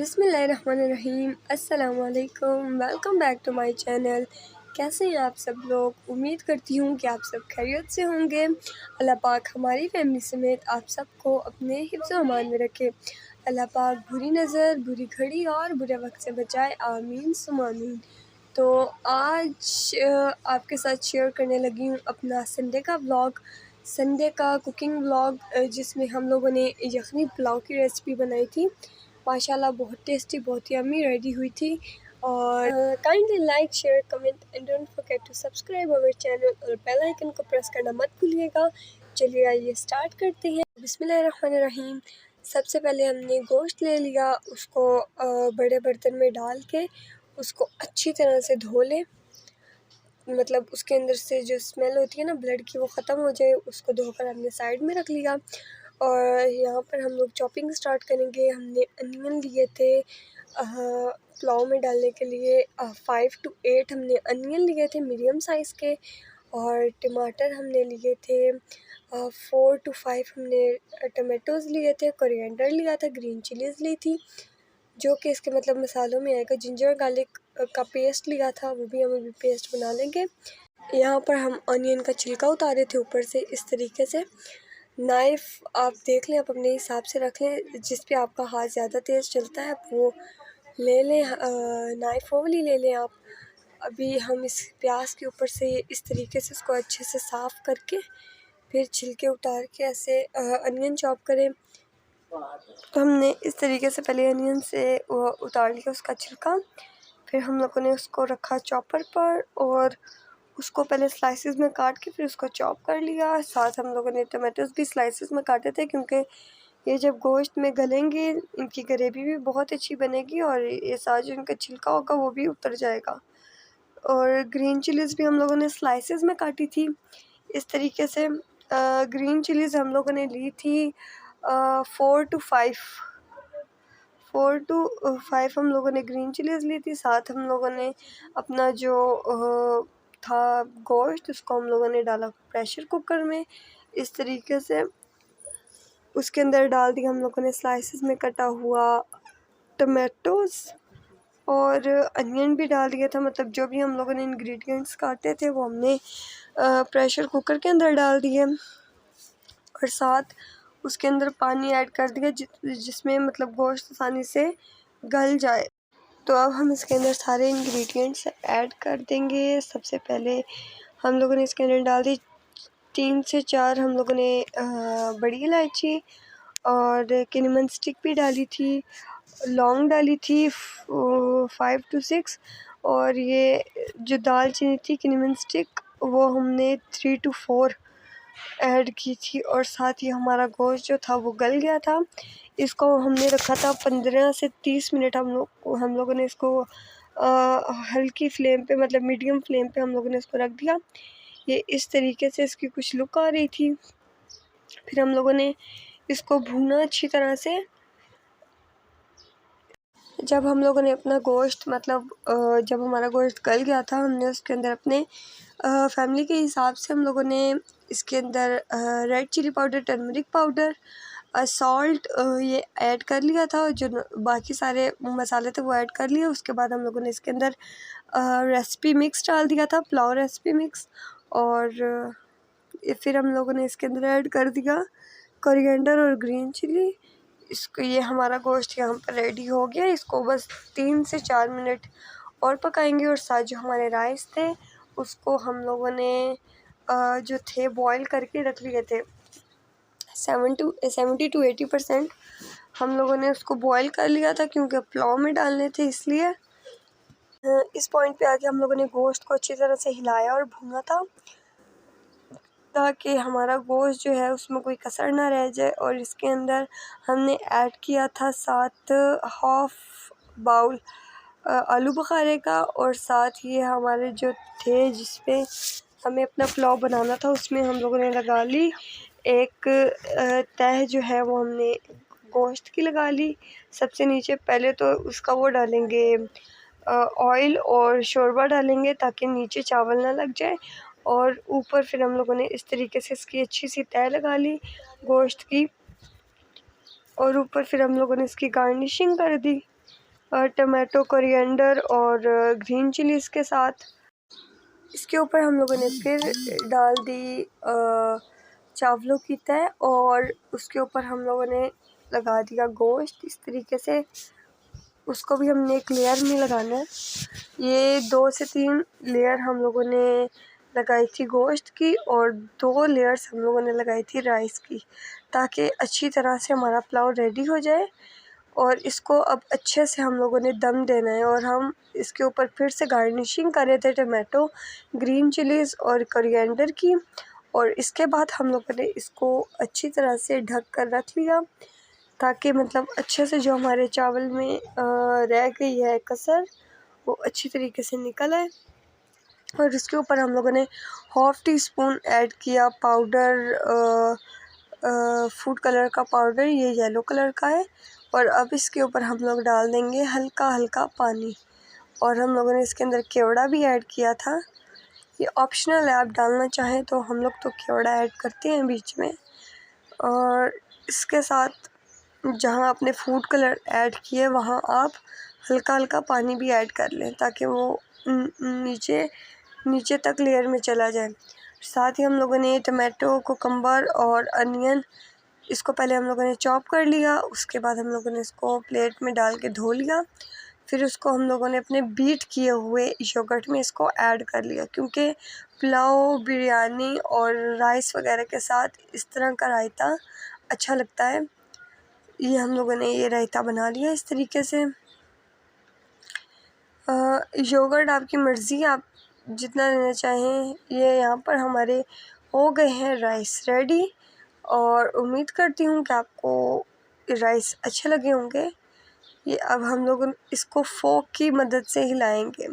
बिस्मिल्लाहिर्रहमानिर्रहीम। अस्सलामुअलैकुम। Welcome back to my channel. कैसे हैं आप सब लोग? उम्मीद करती हूँ कि आप सब खैरियत से होंगे। अल्लाह पाक हमारी फैमिली समेत आप सबको अपने हिफ्ज़ व अमान में रखे। अल्लाह पाक बुरी नज़र, बुरी घड़ी और बुरे वक्त से बचाए। आमीन सुम्मा आमीन। तो आज आपके साथ शेयर करने लगी हूँ अपना संडे का व्लॉग, संडे का कुकिंग व्लॉग, जिसमें हम लोगों ने यखनी पुलाव की रेसिपी बनाई थी। माशाल्लाह बहुत टेस्टी, बहुत यम्मी रेडी हुई थी। और kindly like, share, comment and don't forget to subscribe our channel और बेल आइकन को प्रेस करना मत भूलिएगा। चलिए आइए स्टार्ट करते हैं। बिस्मिल्लाहिर्रहमानिर्रहीम। सबसे पहले हमने गोश्त ले लिया, उसको बड़े बर्तन में डाल के उसको अच्छी तरह से धो लें। मतलब उसके अंदर से जो स्मेल होती है ना ब्लड की, वो ख़त्म हो जाए। उसको धोकर हमने साइड में रख लिया। और यहाँ पर हम लोग चॉपिंग स्टार्ट करेंगे। हमने अनियन लिए थे पुलाव में डालने के लिए। 5 to 8 हमने अनियन लिए थे मीडियम साइज़ के। और टमाटर हमने लिए थे 4 to 5 हमने टमाटोज़ लिए थे। कोरिएंडर लिया था, ग्रीन चिलीज़ ली थी जो कि इसके मतलब मसालों में आएगा। जिंजर गार्लिक का पेस्ट लिया था, वो भी हम अभी पेस्ट बना लेंगे। यहाँ पर हम अनियन का छिलका उतारे थे ऊपर से इस तरीके से। नाइफ़ आप देख लें, आप अपने हिसाब से रख लें, जिस पे आपका हाथ ज़्यादा तेज़ चलता है वो ले लें। नाइफ़ वो वाली ले लें आप। अभी हम इस प्याज के ऊपर से इस तरीके से इसको अच्छे से साफ़ करके फिर छिलके उतार के ऐसे अनियन चॉप करें। तो हमने इस तरीके से पहले अनियन से उतार लिया उसका छिलका। फिर हम लोगों ने उसको रखा चॉपर पर और उसको पहले स्लाइसेस में काट के फिर उसको चॉप कर लिया। साथ हम लोगों ने टमाटोज़ भी स्लाइसेस में काटे थे, क्योंकि ये जब गोश्त में गलेंगे इनकी ग्रेवी भी बहुत अच्छी बनेगी और ये साथ जो इनका छिलका होगा वो भी उतर जाएगा। और ग्रीन चिलीज़ भी हम लोगों ने स्लाइसेस में काटी थी इस तरीके से। ग्रीन चिलीज़ हम लोगों ने ली थी 4 to 5 हम लोगों ने ग्रीन चिलीज़ ली थी। साथ हम लोगों ने अपना जो था गोश्त, उसको हम लोगों ने डाला प्रेशर कुकर में इस तरीके से। उसके अंदर डाल दिया हम लोगों ने स्लाइसेस में कटा हुआ टमाटोज़ और अनियन भी डाल दिया था। मतलब जो भी हम लोगों ने इंग्रेडिएंट्स काटे थे वो हमने प्रेशर कुकर के अंदर डाल दिए और साथ उसके अंदर पानी ऐड कर दिया जिसमें मतलब गोश्त आसानी से गल जाए। तो अब हम इसके अंदर सारे इंग्रेडिएंट्स ऐड कर देंगे। सबसे पहले हम लोगों ने इसके अंदर डाल दी 3 से 4 हम लोगों ने बड़ी इलायची और किनमन स्टिक भी डाली थी, लौंग डाली थी 5 to 6 और ये जो दालचीनी थी किनमन स्टिक वो हमने 3 to 4 ऐड की थी। और साथ ही हमारा गोश्त जो था वो गल गया था। इसको हमने रखा था 15 से 30 मिनट। हम लोगों ने इसको हल्की फ्लेम पे, मतलब मीडियम फ्लेम पे हम लोगों ने इसको रख दिया। ये इस तरीके से इसकी कुछ लुक आ रही थी। फिर हम लोगों ने इसको भूना अच्छी तरह से। जब हम लोगों ने अपना गोश्त जब हमारा गोश्त गल गया था, हमने उसके अंदर अपने फैमिली के हिसाब से हम लोगों ने इसके अंदर red chilli powder, turmeric powder, salt ये ऐड कर लिया था। जो बाकी सारे मसाले थे वो ऐड कर लिए। उसके बाद हम लोगों ने इसके अंदर रेसिपी मिक्स डाल दिया था, पुलाव रेसिपी मिक्स। और फिर हम लोगों ने इसके अंदर ऐड कर दिया कोरिएंडर और ग्रीन चिली। इसको ये हमारा गोश्त यहाँ पर रेडी हो गया। इसको बस 3 से 4 मिनट और पकाएंगे। और साथ जो हमारे राइस थे उसको हम लोगों ने जो थे बॉईल करके रख लिए थे 70 to 80% हम लोगों ने उसको बॉईल कर लिया था, क्योंकि पुलाव में डालने थे इसलिए। इस पॉइंट पे आके हम लोगों ने गोश्त को अच्छी तरह से हिलाया और भूना था, ताकि हमारा गोश्त जो है उसमें कोई कसर ना रह जाए। और इसके अंदर हमने ऐड किया था 1/2 बाउल आलू बुखारे का। और साथ ये हमारे जो थे जिस पे हमें अपना पुलाव बनाना था उसमें हम लोगों ने लगा ली एक तह जो है वो हमने गोश्त की लगा ली। सबसे नीचे पहले तो उसका वो डालेंगे ऑयल और शोरबा डालेंगे ताकि नीचे चावल ना लग जाए। और ऊपर फिर हम लोगों ने इस तरीके से इसकी अच्छी सी तह लगा ली गोश्त की। और ऊपर फिर हम लोगों ने इसकी गार्निशिंग कर दी। टमाटो, कोरिएंडर और ग्रीन चिलीज़ के साथ। इसके ऊपर हम लोगों ने फिर डाल दी चावलों की तह और उसके ऊपर हम लोगों ने लगा दिया गोश्त। इस तरीके से उसको भी हमने एक लेयर में लगाना है। ये 2 से 3 लेयर हम लोगों ने लगाई थी गोश्त की और 2 लेयर्स हम लोगों ने लगाई थी राइस की, ताकि अच्छी तरह से हमारा पुलाव रेडी हो जाए। और इसको अब अच्छे से हम लोगों ने दम देना है और हम इसके ऊपर फिर से गार्निशिंग कर रहे थे टमाटो, ग्रीन चिलीज़ और कोरिएंडर की। और इसके बाद हम लोगों ने इसको अच्छी तरह से ढक कर रख लिया, ताकि मतलब अच्छे से जो हमारे चावल में रह गई है कसर वो अच्छी तरीके से निकल आए। और इसके ऊपर हम लोगों ने हाफ़ टी स्पून ऐड किया पाउडर, फूड कलर का पाउडर, ये येलो कलर का है। और अब इसके ऊपर हम लोग डाल देंगे हल्का हल्का पानी। और हम लोगों ने इसके अंदर केवड़ा भी ऐड किया था, ये ऑप्शनल है, आप डालना चाहें तो। हम लोग तो केवड़ा ऐड करते हैं बीच में। और इसके साथ जहाँ आपने फूड कलर ऐड किए वहाँ आप हल्का हल्का पानी भी ऐड कर लें, ताकि वो नीचे नीचे तक लेयर में चला जाए। साथ ही हम लोगों ने टमाटो, कुकम्बर और अनियन, इसको पहले हम लोगों ने चॉप कर लिया। उसके बाद हम लोगों ने इसको प्लेट में डाल के धो लिया। फिर उसको हम लोगों ने अपने बीट किए हुए योगर्ट में इसको ऐड कर लिया, क्योंकि पुलाव, बिरयानी और राइस वगैरह के साथ इस तरह का रायता अच्छा लगता है। ये हम लोगों ने ये रायता बना लिया इस तरीके से। योगर्ट आपकी मर्ज़ी, आप जितना लेना चाहें। ये यहाँ पर हमारे हो गए हैं राइस रेडी। और उम्मीद करती हूँ कि आपको राइस अच्छे लगे होंगे। ये अब हम लोग इसको फोक की मदद से हिलाएंगे,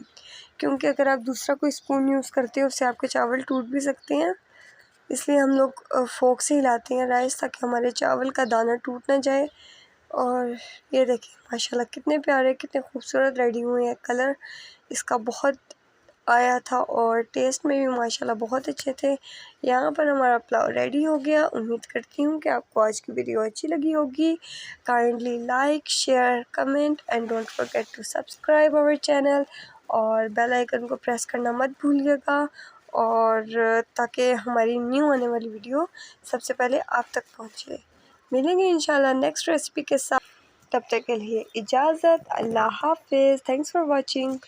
क्योंकि अगर आप दूसरा कोई स्पून यूज़ करते हो उससे आपके चावल टूट भी सकते हैं। इसलिए हम लोग फोक से हिलाते हैं राइस, ताकि हमारे चावल का दाना टूट ना जाए। और ये देखिए माशाल्लाह कितने प्यारे, कितने खूबसूरत रेडी हुए हैं। कलर इसका बहुत आया था और टेस्ट में भी माशाल्लाह बहुत अच्छे थे। यहाँ पर हमारा पुलाव रेडी हो गया। उम्मीद करती हूँ कि आपको आज की वीडियो अच्छी लगी होगी। Kindly like, share, comment and don't forget to subscribe our channel. और बेल आइकन को प्रेस करना मत भूलिएगा, और ताकि हमारी न्यू आने वाली वीडियो सबसे पहले आप तक पहुँचे। मिलेंगे इंशाल्लाह नेक्स्ट रेसिपी के साथ। तब तक के लिए इजाज़त। अल्लाह हाफिज़। Thanks for watching.